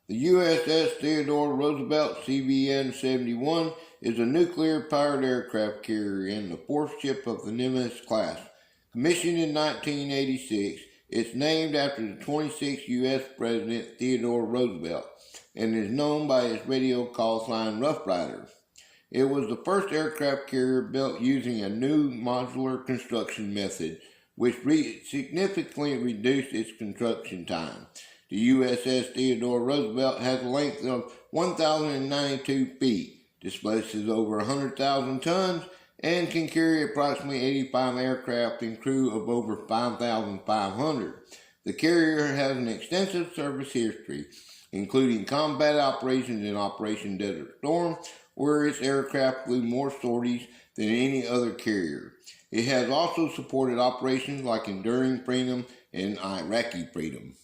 The USS Theodore Roosevelt CVN-71 is a nuclear-powered aircraft carrier and the fourth ship of the Nimitz class. Commissioned in 1986, it's named after the 26th U.S. President Theodore Roosevelt and is known by its radio call sign Rough Rider. It was the first aircraft carrier built using a new modular construction method, which significantly reduced its construction time. The USS Theodore Roosevelt has a length of 1,092 feet, displaces over 100,000 tons, and can carry approximately 85 aircraft and crew of over 5,500. The carrier has an extensive service history, including combat operations in Operation Desert Storm, where its aircraft flew more sorties than any other carrier. It has also supported operations like Enduring Freedom and Iraqi Freedom.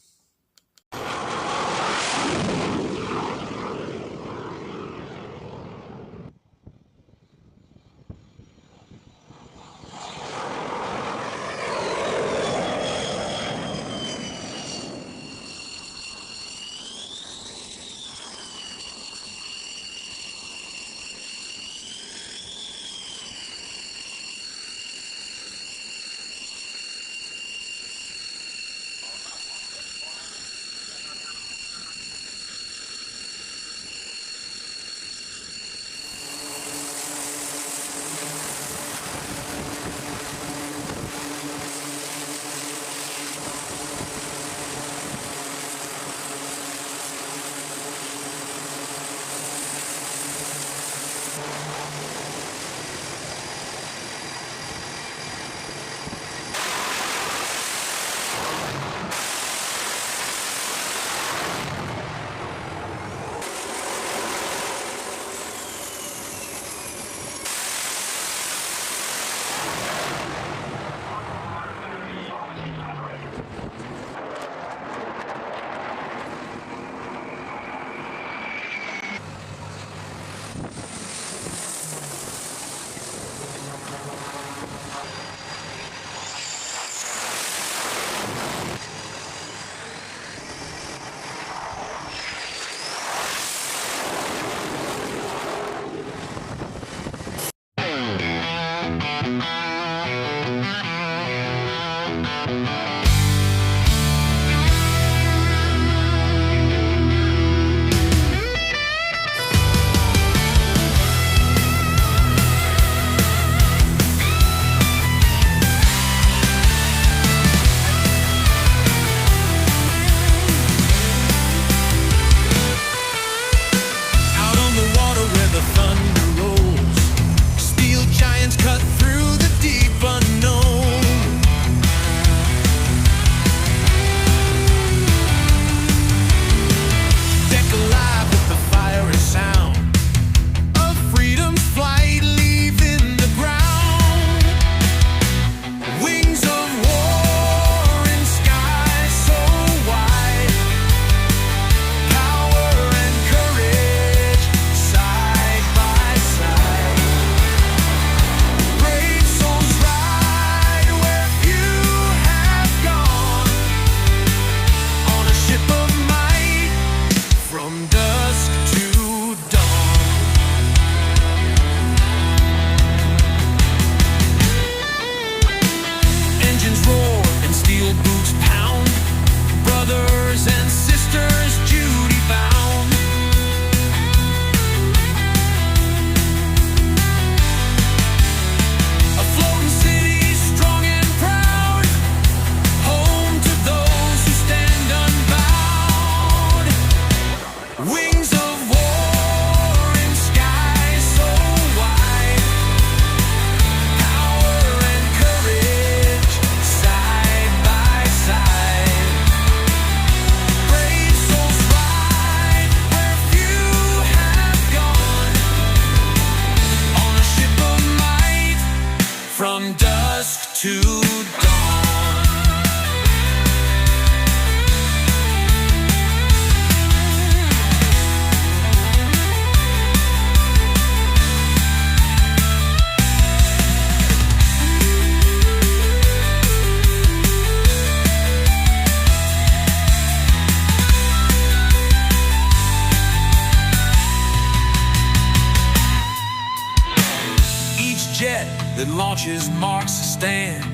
that launches marks a stand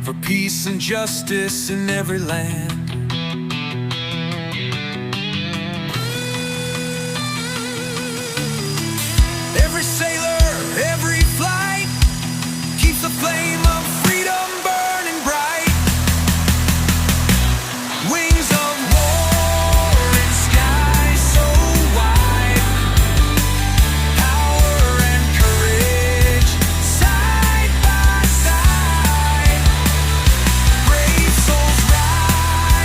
for peace and justice in every land. Every sailor, every flight keeps the flame of freedom burning bright. Wings of war in sky so wide, power and courage side by side. Brave souls rise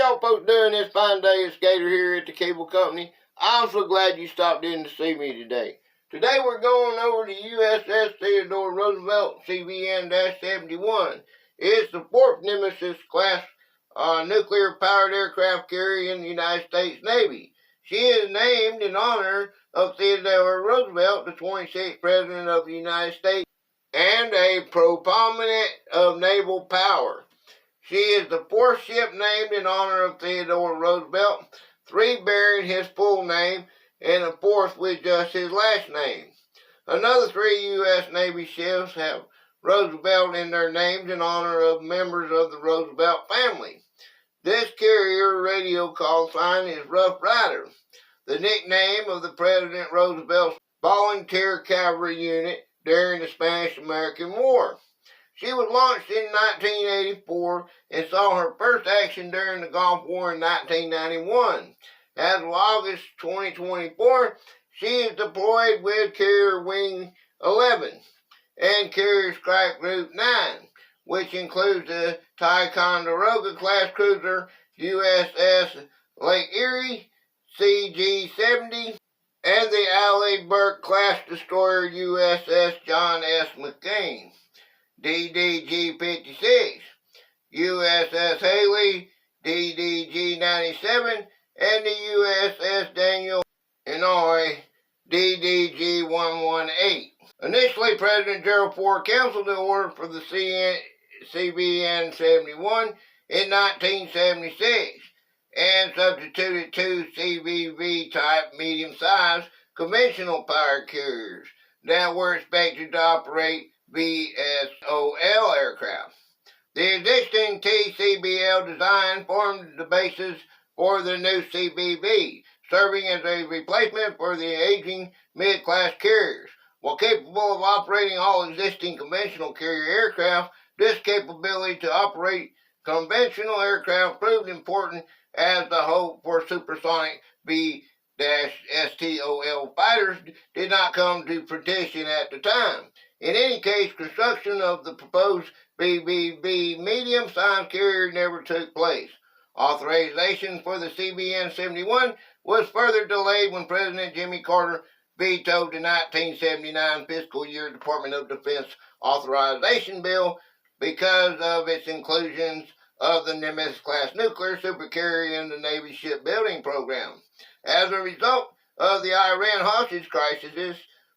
y'all folks doing this fine day as skater here at the cable company? I'm so glad you stopped in to see me today. Today we're going over the USS Theodore Roosevelt CVN-71. It's the fourth Nemesis class nuclear-powered aircraft carrier in the United States Navy. She is named in honor of Theodore Roosevelt, the 26th President of the United States, and a proponent of naval power. She is the fourth ship named in honor of Theodore Roosevelt, three bearing his full name, and a fourth with just his last name. Another three U.S. Navy ships have Roosevelt in their names in honor of members of the Roosevelt family. This carrier radio call sign is Rough Rider, the nickname of the President Roosevelt's volunteer cavalry unit during the Spanish-American War. She was launched in 1984 and saw her first action during the Gulf War in 1991. As of August 2024, she is deployed with Carrier Wing 11 and Carrier Strike Group 9, which includes the Ticonderoga class cruiser USS Lake Erie, CG-70, and the Alley Burke class destroyer USS John S. McCain. DDG-56, USS Haley, DDG-97, and the USS Daniel Inouye, DDG-118. Initially, President Gerald Ford canceled the order for the CVN-71 in 1976 and substituted two CVV-type medium-sized conventional power carriers that were expected to operate VSOL aircraft. The existing TCBL design formed the basis for the new CVV, serving as a replacement for the aging mid-class carriers. While capable of operating all existing conventional carrier aircraft, this capability to operate conventional aircraft proved important as the hope for supersonic V-STOL fighters did not come to fruition at the time. In any case, construction of the proposed BBB medium-sized carrier never took place. Authorization for the CVN-71 was further delayed when President Jimmy Carter vetoed the 1979 fiscal year Department of Defense authorization bill because of its inclusions of the Nimitz-class nuclear supercarrier in the Navy shipbuilding program. As a result of the Iran hostage crisis,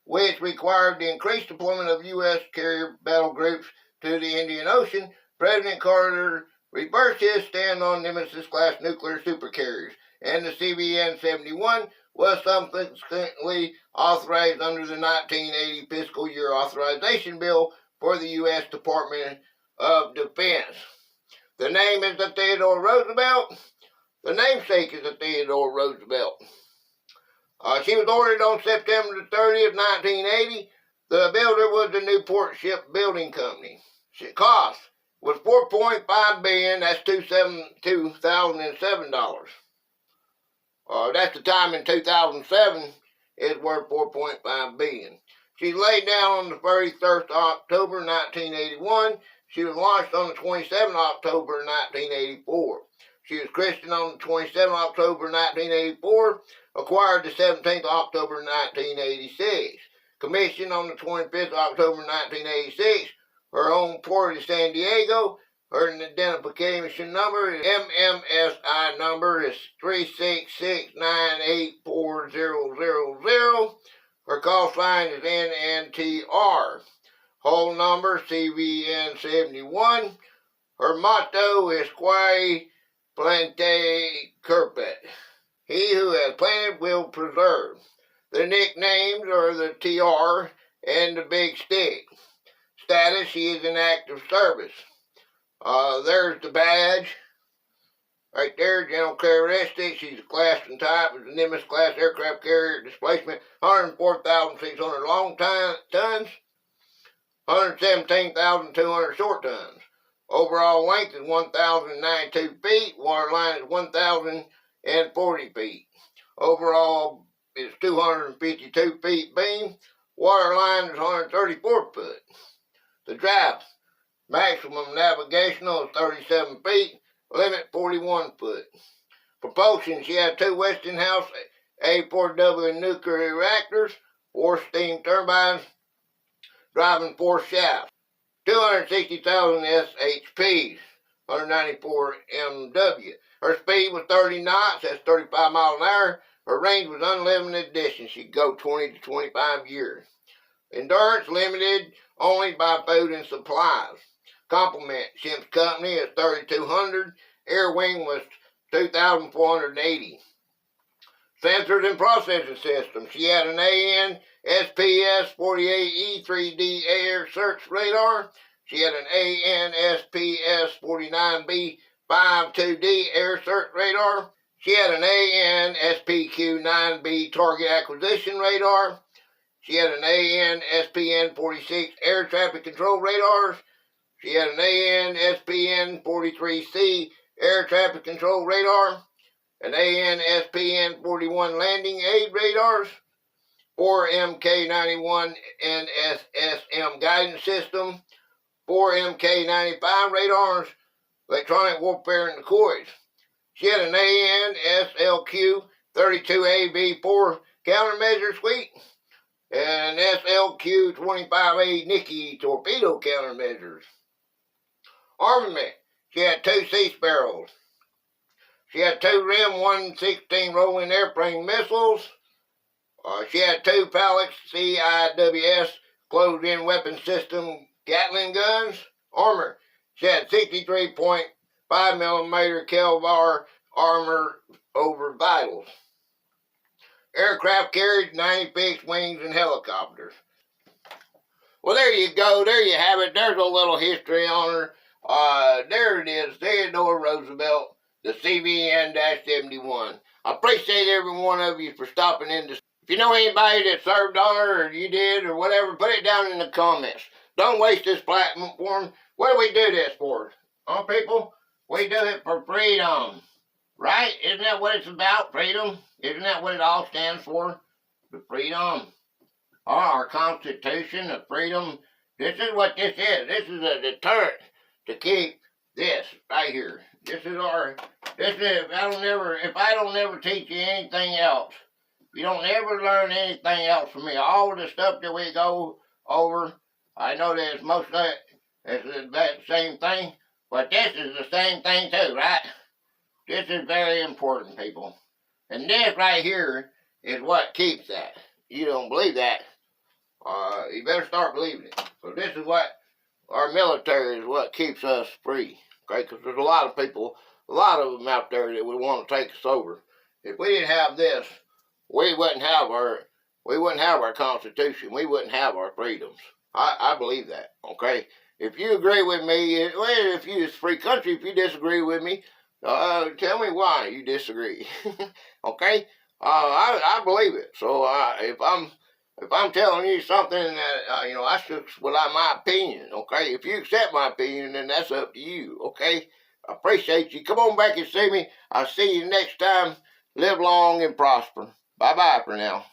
which required the increased deployment of U.S. carrier battle groups to the Indian Ocean, President Carter reversed his stand on Nemesis-class nuclear supercarriers, and the CVN-71 was subsequently authorized under the 1980 fiscal year authorization bill for the U.S. Department of Defense. The name is the Theodore Roosevelt. The namesake is the Theodore Roosevelt. She was ordered on September the 30th, 1980. The builder was the Newport Shipbuilding Company. The cost was $4.5 billion. That's $2007. That's the time in 2007. It's worth $4.5 billion. She laid down on the 31st of October 1981. She was launched on the 27th of October 1984. She was christened on the 27th of October 1984, acquired the 17th of October 1986. Commissioned on the 25th of October 1986, her home port is San Diego. Her identification number is MMSI number is 366984000. Her call sign is NNTR. Hull number CVN-71. Her motto is Quae Plante Curpet. He who has planted will preserve. The nicknames are the TR and the Big Stick. Status, she is in active service. There's the badge. Right there, general characteristics. She's a class and type of the Nimitz class aircraft carrier. Displacement 104,600 long tons, 117,200 short tons. Overall length is 1,092 feet. Water line is 1,040 feet. Overall is 252 feet beam. Water line is 134 foot. The draft maximum navigational is 37 feet. limit 41 foot. Propulsion, she had 2 Westinghouse A4W nuclear reactors, 4 steam turbines, driving 4 shafts, 260,000 SHPs, 194 MW. Her speed was 30 knots, that's 35 miles an hour. Her range was unlimited distance. She'd go 20 to 25 years. Endurance limited only by food and supplies. Complement, ship's company is 3,200. Air wing was 2,480. Sensors and processing system. She had an AN-SPS-48E 3D air search radar. She had an AN-SPS-49B 5 2D air search radar. She had an AN-SPQ-9B target acquisition radar. She had an AN-SPN-46 air traffic control radars. She had an AN-SPN-43C air traffic control radar. An AN-SPN-41 landing aid radars. 4 MK-91 NSSM guidance system. 4 MK-95 radars. Electronic warfare and decoys. She had an AN-SLQ-32AB4 countermeasure suite and an SLQ-25A Nikkei torpedo countermeasures. Armament. She had 2 Sea Sparrows. She had 2 RIM 116 rolling airplane missiles. She had 2 Palex CIWS closed-in weapon system Gatling guns. Armor. She had 63.5mm Kelvar armor over vitals. Aircraft carried 90 fixed wings and helicopters. Well, there you go. There you have it. There's a little history on her. There it is. Theodore Roosevelt, the CVN-71. I appreciate every one of you for stopping in. If you know anybody that served on her, or you did, or whatever, put it down in the comments. Don't waste this platform. What do we do this for? Huh, people? We do it for freedom. Right? Isn't that what it's about? Freedom? Isn't that what it all stands for? The freedom. Our Constitution, the freedom. This is what this is. This is a deterrent to keep this right here. If I don't never teach you anything else, you don't ever learn anything else from me. All of the stuff that we go over, I know that it's most of it is that same thing, but this is the same thing too, right? This is very important, people. And this right here is what keeps that. You don't believe that, you better start believing it. So this is what our military is, what keeps us free. Okay, because there's a lot of people, a lot of them out there that would want to take us over. If we didn't have this, we wouldn't have our Constitution. We wouldn't have our freedoms. I believe that. Okay. If you agree with me, well, if you're a free country, if you disagree with me, tell me why you disagree. Okay. I believe it. So if I'm telling you something that that's just my opinion. Okay. If you accept my opinion, then that's up to you. Okay. I appreciate you. Come on back and see me. I'll see you next time. Live long and prosper. Bye-bye for now.